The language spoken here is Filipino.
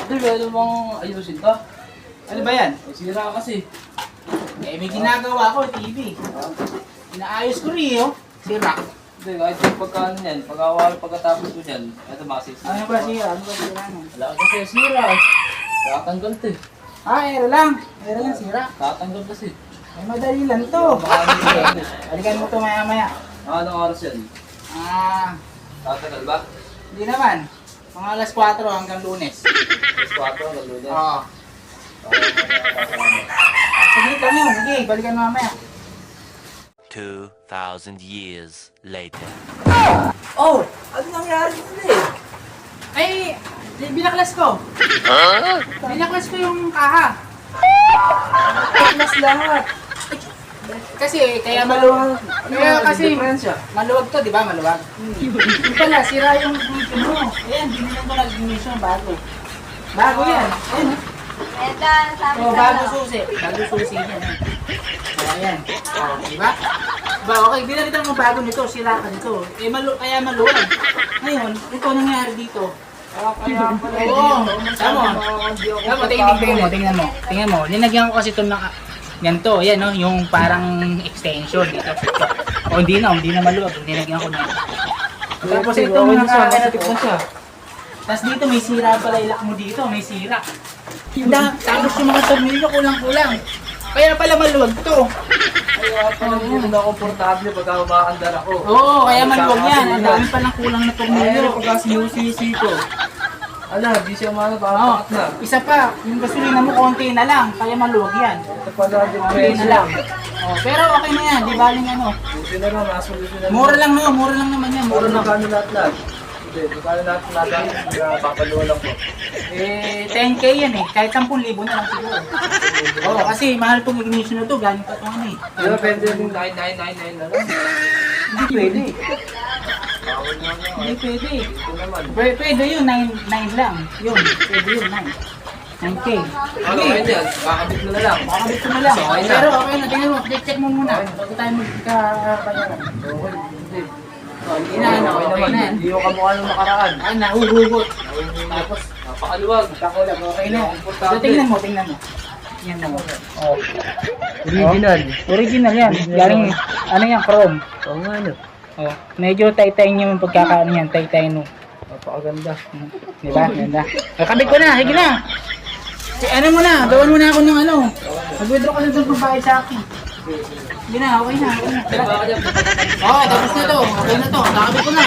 Hindi, pwede mong ayusin to. Ano ba yan? May sira kasi. Eh, may ginagawa ko, TV. Inaayos ko rin, oh. Sira. Hindi, kahit yung pagkaano yan, pagkatapos ko dyan, ito masis. Ano ba sira? Ano ba sira nun? Wala kasi sira eh. Tatanggal to eh. Aero lang. Aero lang, sira. Tatanggal kasi. Ay, madali lang to. Balikan mo to maya-maya. Anong oras yan? Tatanggal ba? Hindi naman. Mga alas 4 hanggang Lunes. Alas 4, lalo din. Oo. Sige lang yun. Sige, balikan mo mamaya. 2,000 years later. Oh! Ano nangyari dito eh? Ay, binaklas ko. Binaklas ko yung kaha. Mas lahat. Kasi, kaya maluwag. Kaya kasi, maluwag to, di ba? Maluwag. Yung pala, sira yung ignition mo. Ayan, binilang ko nag-ignition bago. Bago yan. Ayan. Oh, bago susi. Bago susi yan. Ayan. Oh, di ba? Diba, okay, binalitan mo bago nito, sira ka nito. Eh, kaya maluwag. Ngayon, ito nangyari dito. Kaya pala. Oo, tama, tingnan mo. Tingnan mo, linagyan ko kasi ito ng ganito, yan no, yung parang extension dito. O hindi na maluwag, linagyan ko na. Tapos ito mga kakanatik na siya. Tapos dito may sira pala, ilak mo dito, may sira. Tapos yung mga tornilyo kulang-kulang. Kaya pala maluwag to. Kaya pala hindi na komportable pagka umaandar ako. Oo, kaya maluwag yan. Ang dami palang kulang na tornilyo. Pagka sinusisi ko. Ala, di siya Oo, papakat na. isa pa, yung gasolina mo konti na lang, kaya maluwag yan. Ito pala din Konti na lang. Oh, pero okay na yan, di baling ano. Buti na lang, nasulusyon na. Mura lang no, mura lang naman yan. Mura Mura na lang. kano lahat-lahat. Hindi, magkano lahat-lahat. Papaluwa lang po. Eh, 10k yan eh, kahit 10,000 na lang siguro. Oo, kasi mahal tong ignition na to, galing pa ito ano eh. Di ba pwede yung 9999 na lang? Hindi pwede. Bawal na lang. Hindi pwede. Ito naman. Pwede yun, 9 lang. Yun, pwede yun, 9. 9k. Ano kayo dyan? Kakabit mo na lang. Makakabit ko na lang. Okay na. Pero okay na, tingnan mo, check mo muna. Bago tayo magkabayaran. Okay, hindi. Hindi na, ano, Okay okay naman. na yan. Hindi yung kamukha nung nakaraan. Ah, nahuhugot. Tapos, napakaluwag. Kakulang, okay na. So, tingnan mo. Yan mo. Oh. Original. Original yan. Galing, ano yan, chrome. Oo nga no. Oh, medyo tay-tay niyo yung pagkakaano yan, tay-tay no. Napakaganda. Diba? Ganda. Kakabit ko na, sige na. Ano mo na, gawan mo na ako ng ano. Mag-withdraw ka na doon kung bayad sa akin. Sige na, okay na. Baka dyan, Oh, tapos na to. Okay na to. Kakabit ko na.